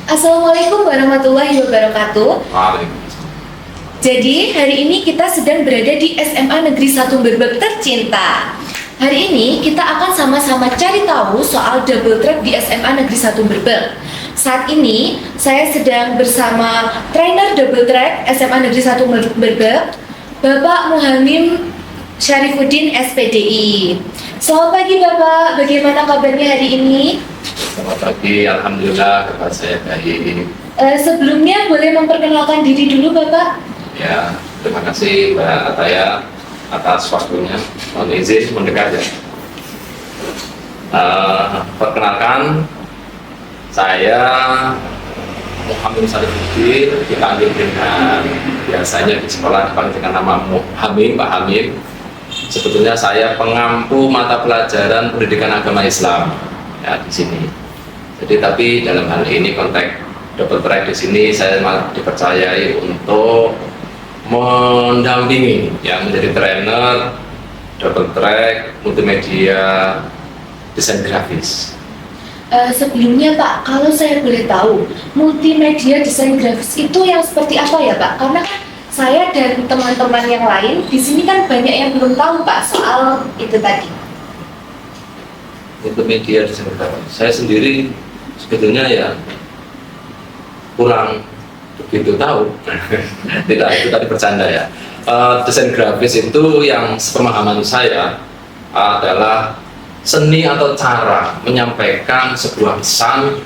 Assalamualaikum warahmatullahi wabarakatuh. Waalaikumsalam. Jadi hari ini kita sedang berada di SMA Negeri 1 Berbek tercinta. Hari ini kita akan sama-sama cari tahu soal double track di SMA Negeri 1 Berbek. Saat ini saya sedang bersama trainer double track SMA Negeri 1 Berbek, Bapak Muhamim Syarifuddin SPDI. Selamat pagi Bapak, bagaimana kabarnya hari ini? Selamat pagi, alhamdulillah kabar saya baik. Sebelumnya boleh memperkenalkan diri dulu Bapak? Ya, terima kasih Mbak Ataya atas waktunya. Mohon izin mendekat ya. Perkenalkan, saya Muhamim Syarifuddin, dipanggil dengan biasanya di sekolah dipanggil dengan nama Hamim, Pak Hamim. Sebetulnya saya pengampu mata pelajaran pendidikan agama Islam ya di sini. Jadi tapi dalam hal ini konteks double track di sini saya malah dipercayai untuk mendampingi yang menjadi trainer double track multimedia desain grafis. Sebelumnya Pak, kalau saya boleh tahu, multimedia desain grafis itu yang seperti apa ya Pak? Karena kan saya dan teman-teman yang lain di sini kan banyak yang belum tahu Pak soal itu tadi. Multimedia desain grafis, saya sendiri sebetulnya ya kurang begitu tahu. Tidak, itu tadi bercanda ya. Desain grafis itu yang sepemahaman saya adalah seni atau cara menyampaikan sebuah pesan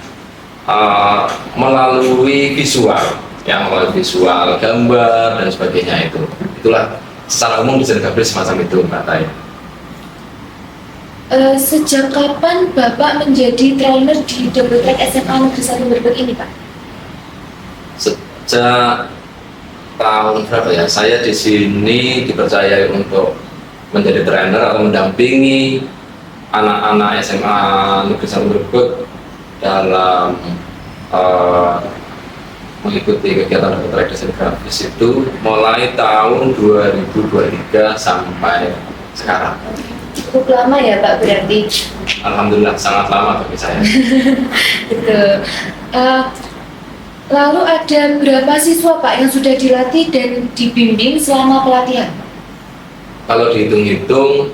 melalui visual, yang melalui visual, gambar dan sebagainya itu. Itulah secara umum desain grafis semacam itu, Mbak Tay. Sejak kapan Bapak menjadi trainer di double track SMA Negeri 1 Berbek ini Pak? Sejak tahun berapa ya? Saya di sini dipercayai untuk menjadi trainer atau mendampingi anak-anak SMA Negeri 1 Berbek dalam mengikuti kegiatan double track desain grafis itu mulai tahun 2023 sampai sekarang. Cukup lama ya Pak berarti? Alhamdulillah sangat lama bagi saya. Gitu. Lalu ada berapa siswa Pak yang sudah dilatih dan dibimbing selama pelatihan? Kalau dihitung-hitung,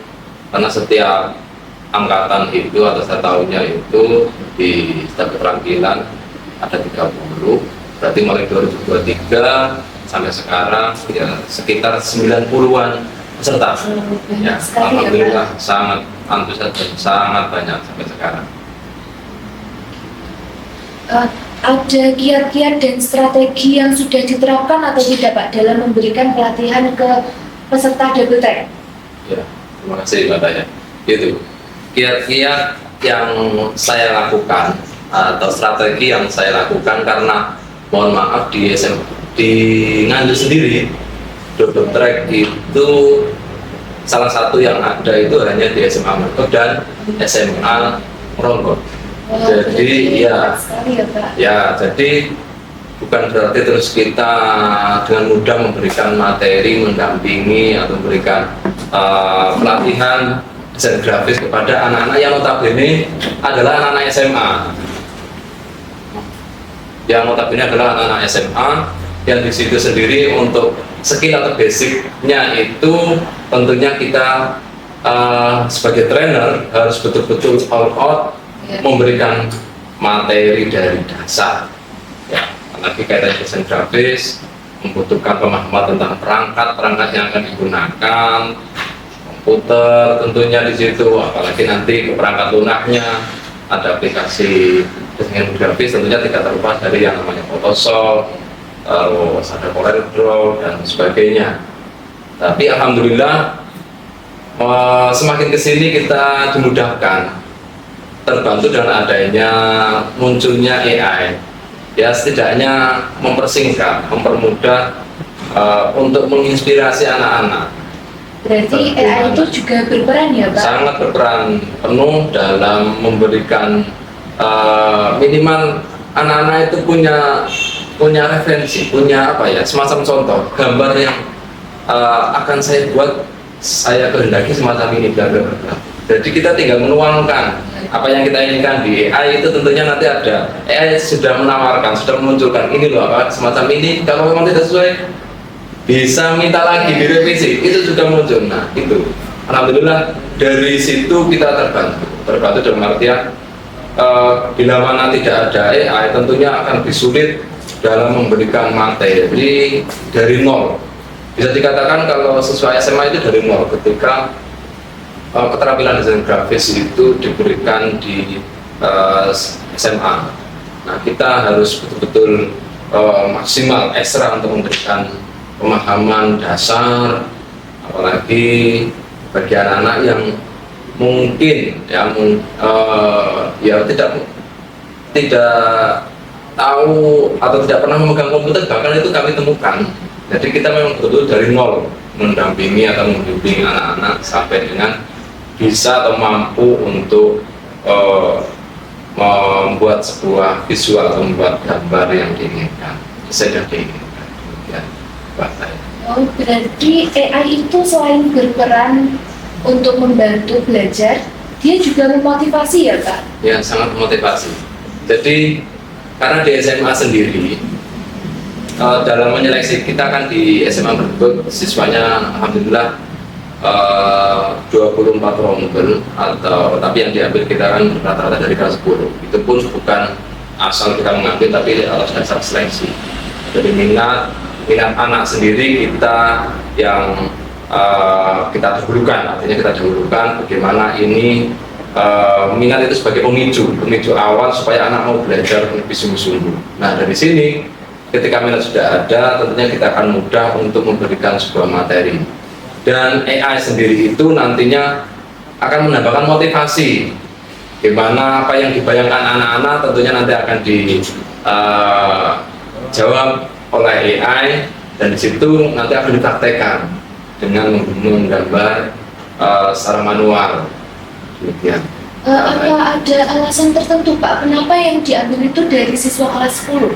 karena setiap angkatan itu atau setiap tahunnya itu di setiap keterampilan ada 30, berarti mulai 2023 sampai sekarang ya sekitar 90-an peserta. Ya, alhamdulillah sangat antusias dan sangat banyak sampai sekarang. Ada kiat-kiat dan strategi yang sudah diterapkan atau tidak Pak dalam memberikan pelatihan ke peserta double track? Ya, terima kasih Mbak Taya. Itu kiat-kiat yang saya lakukan atau strategi yang saya lakukan karena mohon maaf di Nganjuk sendiri double track itu salah satu yang ada itu hanya di SMA Merkot dan SMA Merongkot. Jadi ya, jadi bukan berarti terus kita dengan mudah memberikan materi, mendampingi atau memberikan pelatihan desain grafis kepada anak-anak yang notabene adalah anak-anak SMA. Yang notabene adalah anak-anak SMA yang di situ sendiri untuk skill atau basicnya itu tentunya kita sebagai trainer harus betul-betul all out memberikan materi dari dasar ya, apalagi kaitan desain grafis membutuhkan pemahaman tentang perangkat yang akan digunakan, komputer tentunya di situ, apalagi nanti perangkat lunaknya ada aplikasi desain grafis tentunya tidak terlepas dari yang namanya Photoshop, terus ada CorelDRAW dan sebagainya. Tapi alhamdulillah semakin kesini kita dimudahkan, terbantu dengan adanya munculnya AI. Ya setidaknya mempersingkat, mempermudah untuk menginspirasi anak-anak. Berarti AI itu juga berperan ya Pak? Sangat berperan penuh dalam memberikan minimal anak-anak itu punya referensi, punya apa ya, semacam contoh gambar yang akan saya buat, saya kehendaki semacam ini, bla bla bla. Jadi kita tinggal menuangkan apa yang kita inginkan di AI. Itu tentunya nanti ada AI sudah menawarkan, sudah memunculkan ini loh apa semacam ini, kalau memang tidak sesuai bisa minta lagi direvisi, itu sudah muncul. Nah itu alhamdulillah dari situ kita terbantu dalam artian bila mana tidak ada AI tentunya akan lebih sulit dalam memberikan materi dari nol. Bisa dikatakan kalau siswa SMA itu dari nol ketika keterampilan desain grafis itu diberikan di SMA. Nah kita harus betul-betul maksimal ekstra untuk memberikan pemahaman dasar, apalagi bagi anak-anak yang mungkin ya tidak tahu atau tidak pernah memegang komputer, bahkan itu kami temukan. Jadi kita memang betul dari nol mendampingi atau membimbing anak-anak sampai dengan bisa atau mampu untuk membuat sebuah visual atau membuat gambar yang diinginkan, desain yang diinginkan. Ya, Oh, berarti AI itu selain berperan untuk membantu belajar, dia juga memotivasi ya Kak? Ya, sangat memotivasi. Jadi karena di SMA sendiri dalam menyeleksi kita kan di SMA Brebek siswanya alhamdulillah 24 rombel, atau tapi yang diambil kita kan rata-rata dari kelas 10. Itu pun bukan asal kita mengambil, tapi atas dasar seleksi. Jadi minat anak sendiri kita yang kita dahulukan, artinya kita dahulukan bagaimana ini minat itu sebagai pemicu awal supaya anak mau belajar lebih sungguh-sungguh. Nah dari sini ketika minat sudah ada, tentunya kita akan mudah untuk memberikan sebuah materi. Dan AI sendiri itu nantinya akan menambahkan motivasi, gimana apa yang dibayangkan anak-anak tentunya nanti akan dijawab oleh AI, dan di situ nanti akan dipraktekkan dengan menggambar secara manual. Demikian. Apa ada alasan tertentu Pak, kenapa yang diambil itu dari siswa kelas 10?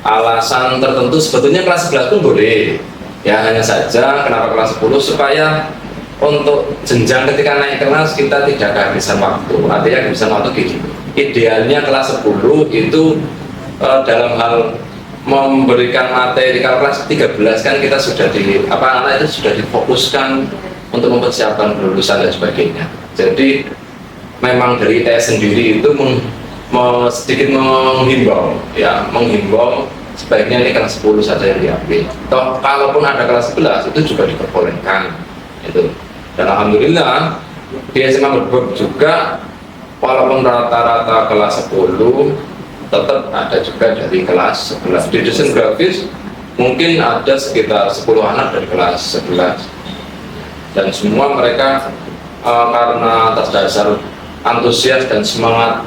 Alasan tertentu sebetulnya kelas 11 pun boleh. Ya hanya saja kenapa kelas 10, supaya untuk jenjang ketika naik kelas kita tidak kehabisan waktu. Artinya kehabisan waktu gini, idealnya kelas 10 itu dalam hal memberikan materi. Kalau kelas 13 kan kita sudah anak itu sudah difokuskan untuk mempersiapkan kelulusan dan sebagainya. Jadi memang dari ITS sendiri itu sedikit menghimbau sebaiknya ini kelas 10 saja yang diambil. Toh kalaupun ada kelas 11 itu juga diperbolehkan itu. Dan alhamdulillah di SMA Brebek juga walaupun rata-rata kelas 10 tetap ada juga dari kelas 11. Di desain grafis mungkin ada sekitar 10 anak dari kelas 11, dan semua mereka karena atas dasar antusias dan semangat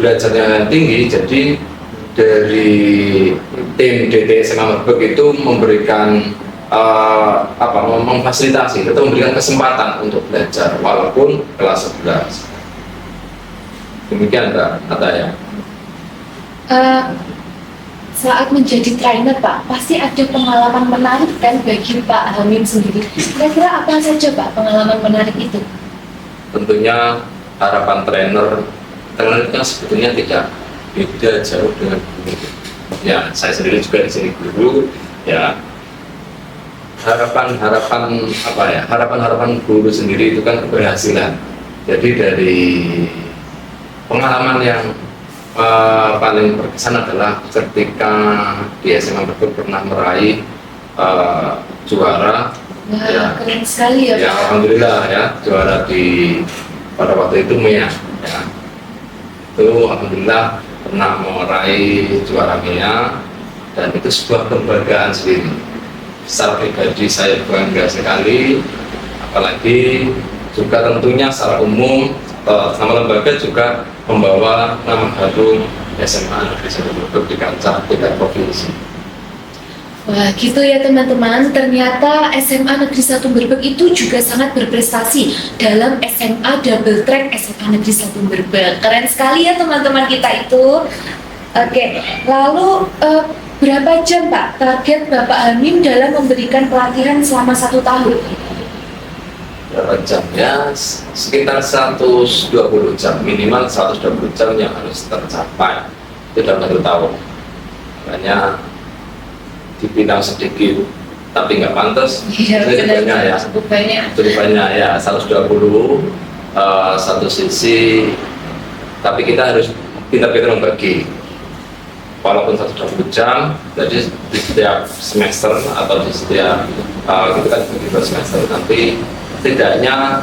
belajarnya yang tinggi, jadi dari tim DT SMA Brebek itu memberikan memfasilitasi atau memberikan kesempatan untuk belajar walaupun kelas 11. Demikian Mbak Ataya. Saat menjadi trainer Pak, pasti ada pengalaman menarik kan bagi Pak Hamim sendiri. Kira-kira apa saja Pak pengalaman menarik itu? Tentunya harapan trainer itu kan sebetulnya tidak beda jauh dengan guru. Ya, saya sendiri juga di sini guru. Ya, harapan guru sendiri itu kan keberhasilan. Jadi dari pengalaman yang paling berkesan adalah ketika di SMA Brebek pernah meraih juara. Wah, ya, keren sekali ya, ya Pak. alhamdulillah ya, juara pada waktu itu MEA ya. Itu alhamdulillah pernah meraih juara MEA, dan itu sebuah kebanggaan sendiri. Secara pribadi saya bangga sekali, apalagi juga tentunya secara umum nama lembaga juga membawa nama harum SMA Negeri 1 Brebek di kancah tingkat provinsi. Wah, gitu ya teman-teman. Ternyata SMA Negeri 1 Brebek itu juga sangat berprestasi dalam SMA Double Track SMA Negeri 1 Brebek. Keren sekali ya teman-teman kita itu. Oke, lalu berapa jam Pak target Bapak Hamim dalam memberikan pelatihan selama 1 tahun? berapa jam ya, sekitar 120 jam, minimal 120 jam yang harus tercapai itu dalam 1 tahun. Makanya dipinang sedikit tapi nggak pantas, Iya, cukup banyak ya 120 satu sisi, tapi kita harus pintar-pintar membagi. Walaupun 120 jam, jadi di setiap semester atau di setiap gitu kan begitu semester, nanti setidaknya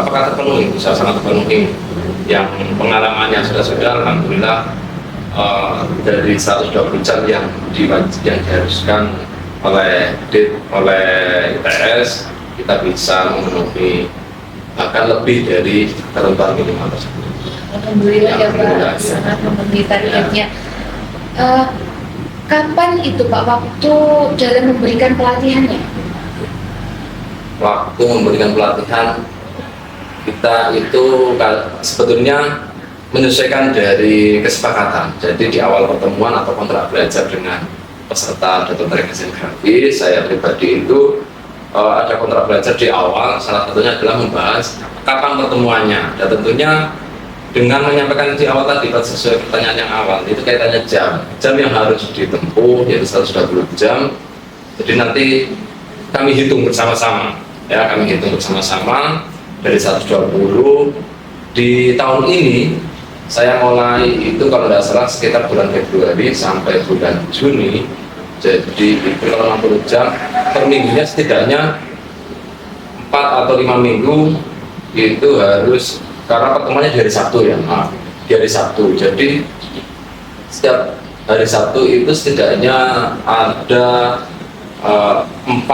apakah terpenuhi, bisa sangat terpenuhi. Yang pengalamannya sudah alhamdulillah dari 120 jam yang diharuskan oleh ITS, kita bisa memenuhi bahkan lebih dari ketentuan minimal tersebut. Alhamdulillah ya Pak, sangat memenuhi targetnya. Kapan itu Pak waktu dalam memberikan pelatihannya? Waktu memberikan pelatihan kita itu sebetulnya menyesuaikan dari kesepakatan. Jadi di awal pertemuan atau kontrak belajar dengan peserta data desain grafis, saya pribadi itu ada kontrak belajar di awal. Salah satunya adalah membahas kapan pertemuannya, dan tentunya dengan menyampaikan di awal tadi sesuai pertanyaan yang awal itu kaitannya jam yang harus ditempuh yaitu 120 jam. Jadi nanti kami hitung bersama-sama ya, dari 120 di tahun ini. Saya mulai itu kalau tidak salah sekitar bulan Februari sampai bulan Juni. Jadi itu kalau 60 jam per minggunya setidaknya 4 atau 5 minggu itu harus, karena pertemuannya di hari Sabtu ya, di hari Sabtu. Jadi setiap hari Sabtu itu setidaknya ada 4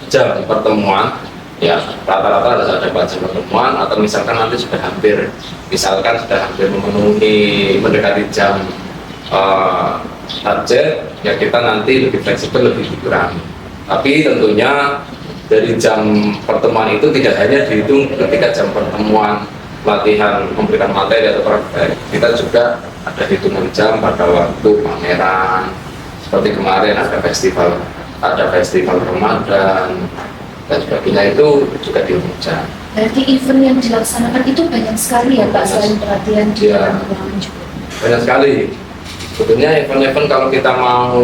jam pertemuan ya, rata-rata ada 4 jam pertemuan, atau misalkan nanti sudah hampir memenuhi mendekati jam target ya, kita nanti lebih fleksibel, lebih dikurangi. Tapi tentunya dari jam pertemuan itu tidak hanya dihitung ketika jam pertemuan latihan memberikan materi atau praktek, kita juga ada hitungan jam pada waktu pameran. Seperti kemarin ada festival Ramadan dan sebagainya, itu juga dihitung jam. Berarti event yang dilaksanakan itu banyak sekali ya Pak, selain pelatihan di dalam ruangan juga? Banyak sekali. Sebetulnya event-event kalau kita mau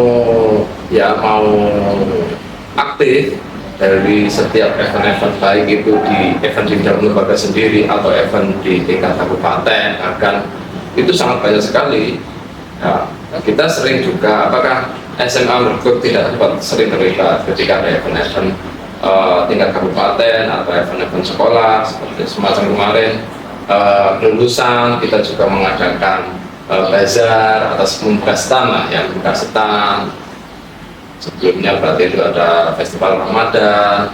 aktif dari setiap event-event, baik itu di event di dalam lembaga sendiri atau event di tingkat kabupaten, bahkan itu sangat banyak sekali ya. Kita sering juga, apakah SMA Merbuk tidak sering terlibat ketika ada event-event tingkat kabupaten atau event-event sekolah seperti semacam kemarin kelulusan, kita juga mengadakan bazar atas membuka stand yang membuka stand. Sebelumnya berarti itu ada festival Ramadan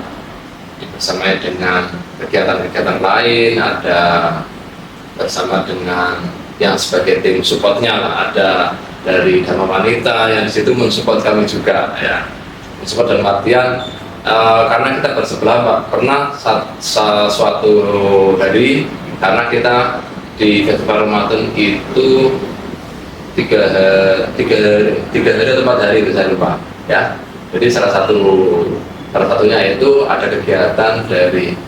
bersama dengan kegiatan-kegiatan lain, ada bersama dengan yang sebagai tim supportnya lah, ada dari Dharma Wanita yang disitu mensupport kami juga ya, mensupport dalam artian karena kita bersebelah Pak, pernah suatu hari, karena kita di festival Ramadan itu 3 hari atau 4 hari itu saya lupa ya. Jadi salah satunya itu ada kegiatan dari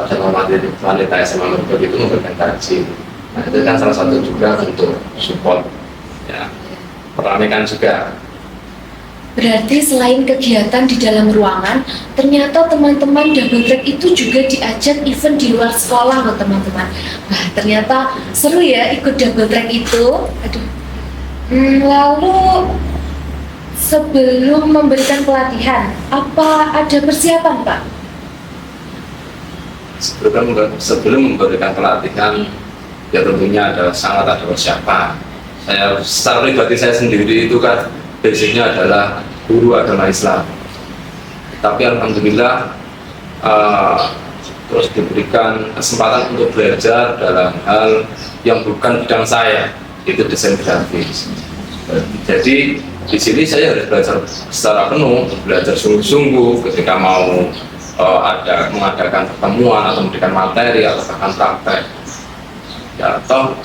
Dharma Wanita SMA Merbuk itu memberikan kaji. Nah, itu kan salah satu juga untuk support ya, peramaikan juga. Berarti selain kegiatan di dalam ruangan, ternyata teman-teman double track itu juga diajak event di luar sekolah loh teman-teman. Wah, ternyata seru ya ikut double track itu. Aduh. Lalu sebelum memberikan pelatihan, apa ada persiapan Pak? Sebelum memberikan pelatihan, ya tentunya sangat ada persiapan. Secara pribadi saya sendiri itu kan basicnya adalah guru agama Islam, tapi alhamdulillah terus diberikan kesempatan untuk belajar dalam hal yang bukan bidang saya, itu desain grafis. Jadi di sini saya harus belajar secara penuh, belajar sungguh-sungguh ketika mau mengadakan pertemuan atau memberikan materi atau bahkan praktek. Ya, atau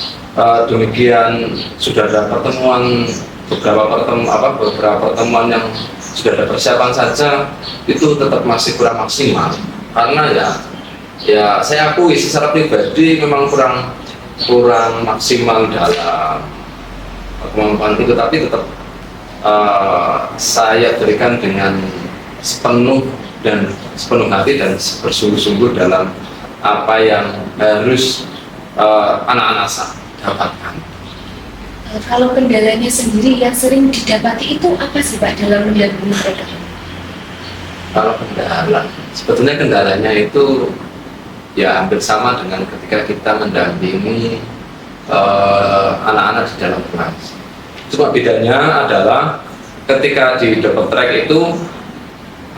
demikian sudah ada beberapa pertemuan yang sudah ada persiapan saja, itu tetap masih kurang maksimal. karena ya saya akui secara pribadi memang kurang maksimal dalam kemampuan itu, tapi tetap saya berikan dengan sepenuh hati dan bersungguh-sungguh dalam apa yang harus anak-anak saya dapatkan. Kalau kendalanya sendiri yang sering didapati itu apa sih Pak dalam mendampingi mereka? Kalau kendala, sebetulnya kendalanya itu ya hampir sama dengan ketika kita mendampingi anak-anak di dalam kelas. Cuma bedanya adalah ketika di double track itu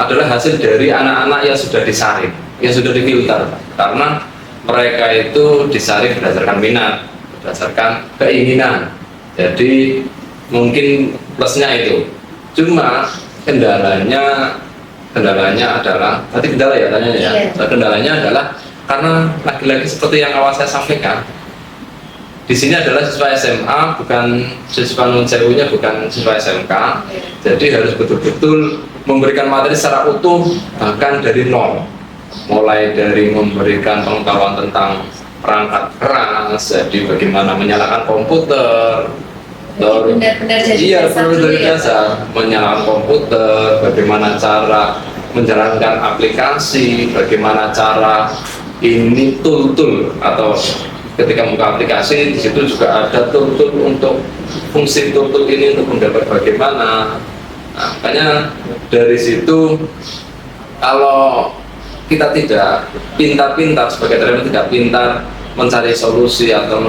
adalah hasil dari anak-anak yang sudah disaring, yang sudah difilter, karena mereka itu disaring berdasarkan minat, berdasarkan keinginan. Jadi mungkin plusnya itu. Cuma kendalanya adalah, tadi kendala ya tanya ya. Iya. Kendalanya adalah karena lagi-lagi seperti yang awal saya sampaikan, di sini adalah siswa SMA, bukan siswa non sewunya, bukan siswa SMK. Jadi harus betul-betul memberikan materi secara utuh, bahkan dari nol, mulai dari memberikan pengetahuan tentang perangkat keras, jadi bagaimana menyalakan komputer, Benar-benar jadi dasar dulu dari ya, dasar menyalakan komputer, bagaimana cara menjalankan aplikasi, bagaimana cara ini tool atau ketika buka aplikasi di situ juga ada tool untuk fungsi tool ini untuk mendapat bagaimana. Nah, makanya dari situ kalau kita tidak pintar-pintar sebagai trainer, tidak pintar mencari solusi atau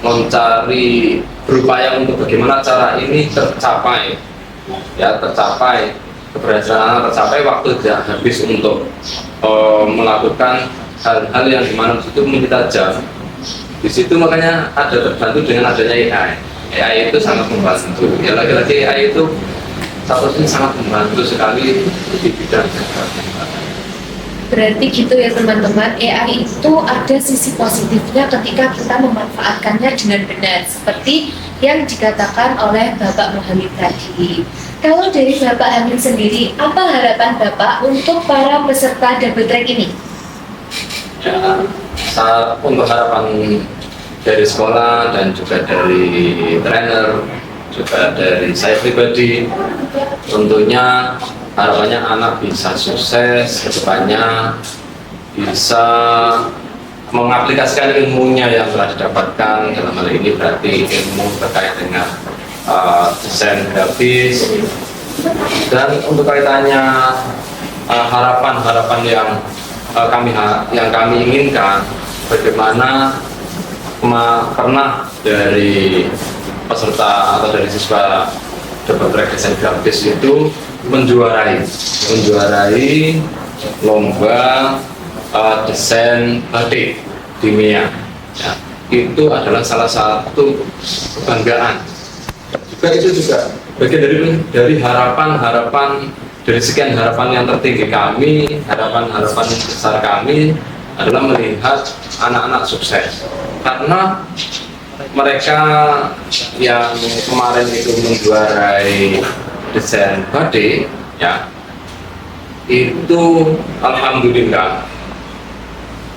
mencari berupaya untuk bagaimana cara ini tercapai, keberhasilan tercapai, waktu tidak habis untuk melakukan hal-hal yang dimana itu menyita jam. Di situ makanya ada terbantu dengan adanya AI itu sangat membantu. Ya lagi-lagi AI itu seharusnya sangat membantu sekali di bidang Berarti gitu ya teman-teman, AI itu ada sisi positifnya ketika kita memanfaatkannya dengan benar, seperti yang dikatakan oleh Bapak Muhammad tadi. Kalau dari Bapak Hamid sendiri, apa harapan Bapak untuk para peserta double track ini? Ya, untuk harapan dari sekolah dan juga dari trainer, juga dari saya pribadi, tentunya harapannya anak bisa sukses ke depannya, bisa mengaplikasikan ilmunya yang telah didapatkan. Dalam hal ini berarti ilmu terkait dengan desain grafis, dan untuk kaitannya harapan-harapan yang kami inginkan, bagaimana pernah dari peserta atau dari siswa double track desain grafis itu menjuarai lomba desain batik di MIA. Ya, itu adalah salah satu kebanggaan. Itu juga bagian dari harapan dari sekian harapan yang tertinggi kami, harapan besar kami adalah melihat anak-anak sukses, karena mereka yang kemarin itu menjuarai desain batik, ya itu alhamdulillah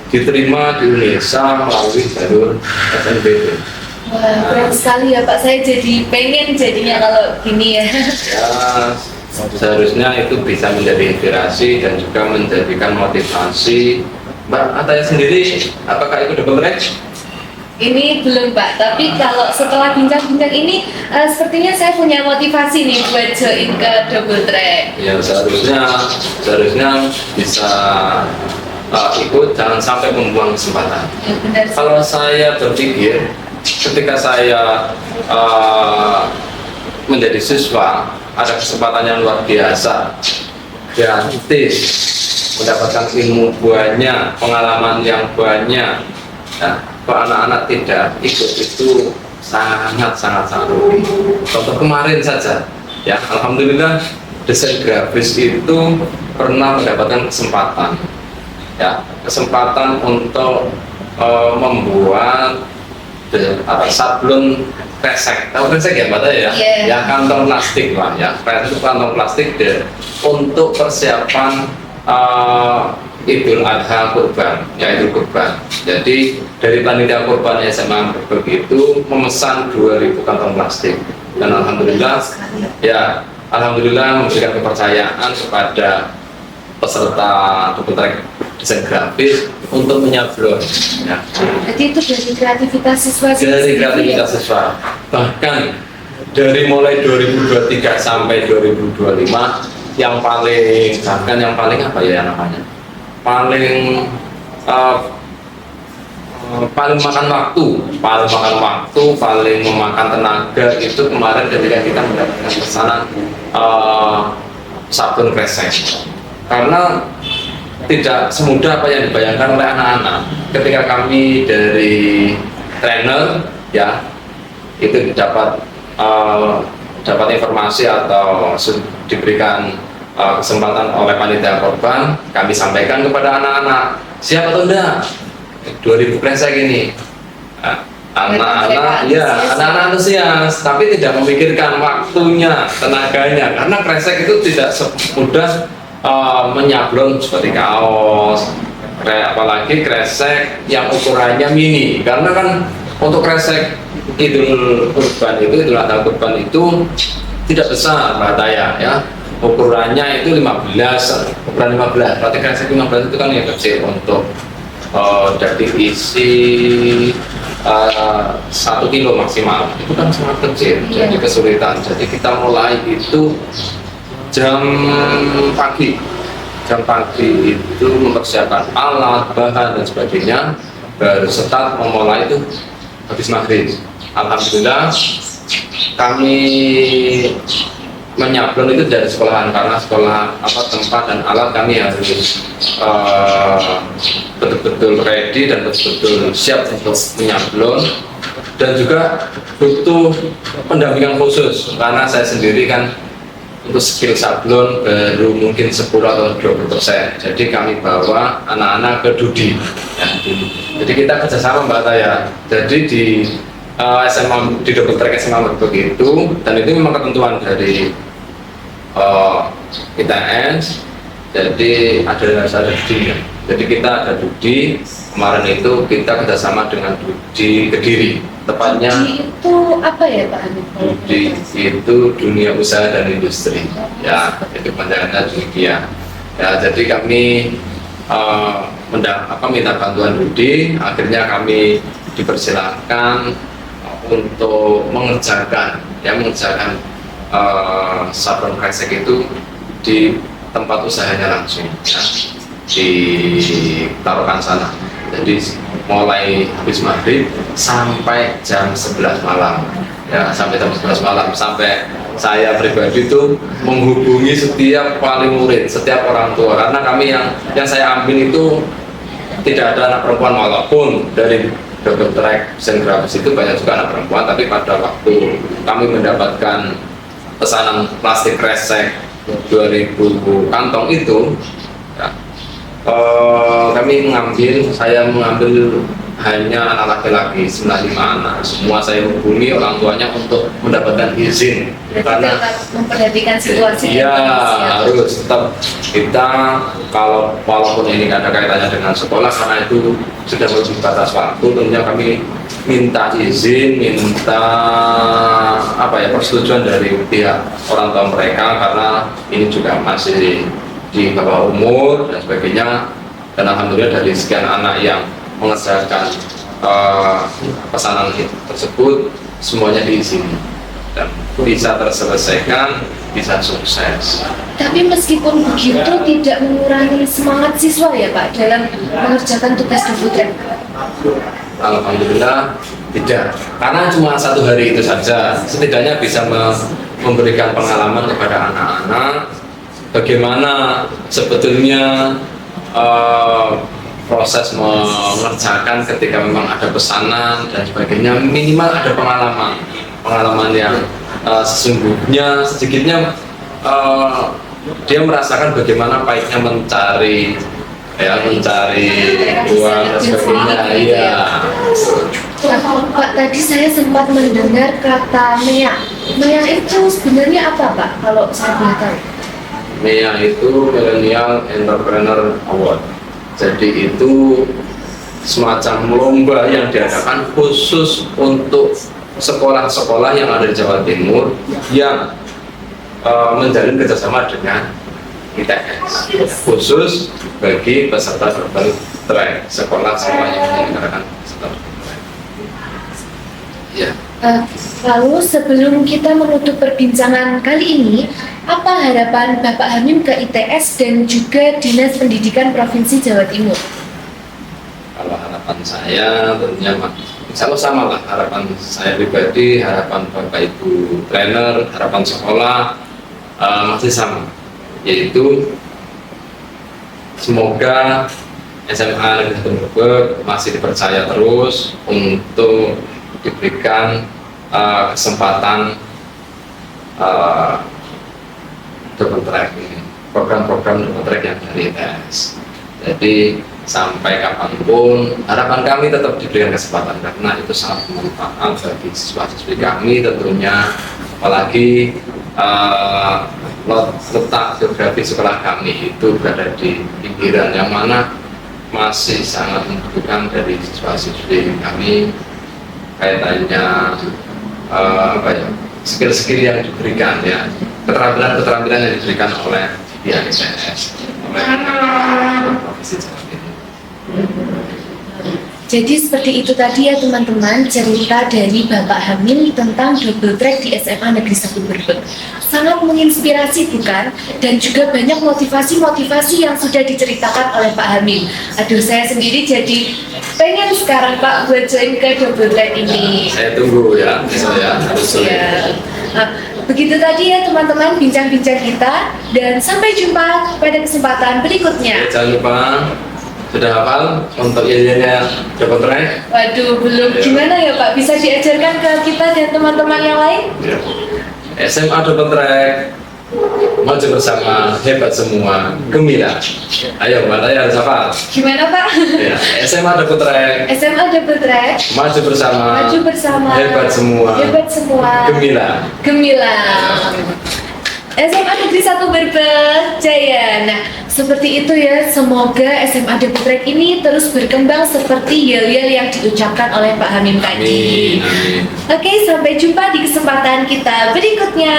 diterima di Indonesia melalui jalur SNBP. Wah, keren sekali ya Pak, saya jadi pengen jadinya kalau gini ya. Ya, seharusnya itu bisa menjadi inspirasi dan juga menjadikan motivasi. Mbak Ataya sendiri, apakah itu double track? Ini belum Pak, tapi kalau setelah bincang-bincang ini sepertinya saya punya motivasi nih buat join ke double track. Ya, seharusnya bisa ikut, jangan sampai membuang kesempatan. Ya, benar. Kalau saya berpikir ketika saya menjadi siswa, ada kesempatan yang luar biasa, gratis, mendapatkan ilmu banyak, pengalaman yang banyak. Nah, kalau anak-anak tidak ikut itu sangat rugi. Contoh kemarin saja, ya alhamdulillah desain grafis itu pernah mendapatkan kesempatan untuk membuat sablon kresek. Tahu kresek ya Mbak Taya ya? Yeah. Ya kantong plastik lah ya. Kresek itu kantong plastik untuk persiapan Idul Adha kurban, yaitu kurban. Jadi dari panitia kurban SMA Brebek itu memesan 2.000 kantong plastik, dan alhamdulillah ya alhamdulillah memberikan kepercayaan kepada peserta double track desain grafis untuk menyablon. Ya. Jadi itu dari kreativitas siswa Dari sendiri, kreativitas ya? siswa, bahkan dari mulai 2023 sampai 2025 yang paling apa ya namanya, paling paling makan waktu, paling memakan tenaga itu kemarin ketika kita mendapatkan pesanan sabun kresek, karena tidak semudah apa yang dibayangkan oleh anak-anak. Ketika kami dari trainer ya itu dapat informasi atau diberikan kesempatan oleh panitia korban, kami sampaikan kepada anak-anak, siap atau enggak 2.000 kresek ini. Anak-anak antusias, tapi tidak memikirkan waktunya, tenaganya, karena kresek itu tidak semudah menyablon seperti kaos, apalagi kresek yang ukurannya mini, karena kan untuk kresek Idul Adha kurban itu tidak besar Mbak Taya ya, ukurannya itu 15, ukuran 15, berarti kresek 15 itu kan yang kecil untuk jadi isi 1 kilo maksimal, itu kan sangat kecil, jadi kesulitan. Jadi kita mulai itu jam pagi itu mempersiapkan alat, bahan dan sebagainya, baru start memulai itu habis maghrib. Alhamdulillah kami menyablon itu dari sekolahan, karena sekolah tempat dan alat kami harus betul-betul ready dan betul-betul siap untuk menyablon, dan juga butuh pendampingan khusus karena saya sendiri kan untuk skill sablon baru mungkin 10 atau 20%. Jadi kami bawa anak-anak ke Dudi ya, jadi kita kerjasama Mbak Taya. Jadi di SMA, di double track SMA Brebek itu, dan itu memang ketentuan dari ITS, jadi harus ada Dudi ya. Jadi kita ada Dudi, kemarin itu kita kerjasama dengan Dudi Kediri, tepatnya Dudi itu apa ya Pak Hanif? Dudi itu dunia usaha dan industri ya, itu panjangannya demikian ya. Jadi kami minta bantuan Dudi, akhirnya kami dipersilakan untuk mengerjakan sabun kresek itu di tempat usahanya langsung ya, ditaruhkan sana. Jadi mulai habis maghrib sampai jam 11 malam ya, sampai jam 11 malam, sampai saya pribadi itu menghubungi setiap wali murid, setiap orang tua, karena kami yang saya ambil itu tidak ada anak perempuan, walaupun dari double track desain grafis itu banyak juga anak perempuan, tapi pada waktu kami mendapatkan pesanan plastik kresek 2.000 kantong itu ya, saya mengambil hanya anak laki-laki 95 anak. Semua saya hubungi orang tuanya untuk mendapatkan izin, karena memperhatikan situasi. iya harus tetap kita, kalau walaupun ini ada kaitannya dengan sekolah, karena itu sudah lebih batas waktu, tentunya kami minta izin, persetujuan dari pihak orang tua mereka, karena ini juga masih di bawah umur dan sebagainya. Dan alhamdulillah dari sekian anak yang mengerjakan pesanan tersebut, semuanya diizini dan bisa terselesaikan, bisa sukses. Tapi meskipun begitu tidak mengurangi semangat siswa ya Pak dalam mengerjakan tugas double track. Alhamdulillah tidak, karena cuma 1 hari itu saja, setidaknya bisa memberikan pengalaman kepada anak-anak bagaimana sebetulnya proses mengerjakan ketika memang ada pesanan dan sebagainya. Minimal ada pengalaman yang sesungguhnya sedikitnya dia merasakan bagaimana pahitnya mencari uang dan sebagainya. Iya. Pak, tadi saya sempat mendengar kata mea. Mea itu sebenarnya apa Pak? Kalau saya boleh tahu. MEA itu Millennial Entrepreneur Award. Jadi itu semacam lomba yang diadakan khusus untuk sekolah-sekolah yang ada di Jawa Timur yang menjalin kerjasama dengan ITS, khusus bagi peserta double track, sekolah-sekolah yang menyelenggarakan peserta double track. Ya. Lalu sebelum kita menutup perbincangan kali ini, apa harapan Bapak Hamim ke ITS dan juga Dinas Pendidikan Provinsi Jawa Timur? Kalau harapan saya tentunya insya sama lah, harapan saya pribadi, harapan Bapak Ibu trainer, harapan sekolah masih sama, yaitu semoga SMA Negeri 1 Brebek masih dipercaya terus untuk diberikan kesempatan double track ini, program-program double track yang dari ITS. Jadi sampai kapanpun harapan kami tetap diberikan kesempatan karena itu sangat bermanfaat bagi siswa-siswi kami tentunya, apalagi letak geografi sekolah kami itu berada di pinggiran yang mana masih sangat membutuhkan dari siswa-siswi kami kaitannya skill-skill yang diberikan, ya, keterampilan yang diberikan oleh pihak ITS, oleh Provinsi Jawa Timur. Jadi seperti itu tadi ya teman-teman, cerita dari Bapak Hamim tentang double track di SMA Negeri 1 Brebek. Sangat menginspirasi bukan? Dan juga banyak motivasi-motivasi yang sudah diceritakan oleh Pak Hamim. Aduh, saya sendiri jadi pengen sekarang Pak buat join ke double track ini. Saya tunggu ya, saya harus Ya. Nah, begitu tadi ya teman-teman bincang-bincang kita, dan sampai jumpa pada kesempatan berikutnya. Jangan lupa, sudah hafal untuk yel-yelnya double track? Waduh, belum. Gimana ya Pak? Bisa diajarkan ke kita dan teman-teman yang lain? Ya. SMA double track, maju bersama, hebat semua, gembira. Ayo, Mbak Taya harus hafal. Gimana Pak? Ya. SMA double track, SMA double track, maju bersama, maju bersama, hebat semua, hebat semua, gembira. gemilang. SMA Negeri 1 Brebek Jaya. Nah, seperti itu ya. Semoga SMA double track ini terus berkembang seperti yel-yel yang diucapkan oleh Pak Hamim tadi. Amin, amin. Oke, sampai jumpa di kesempatan kita berikutnya.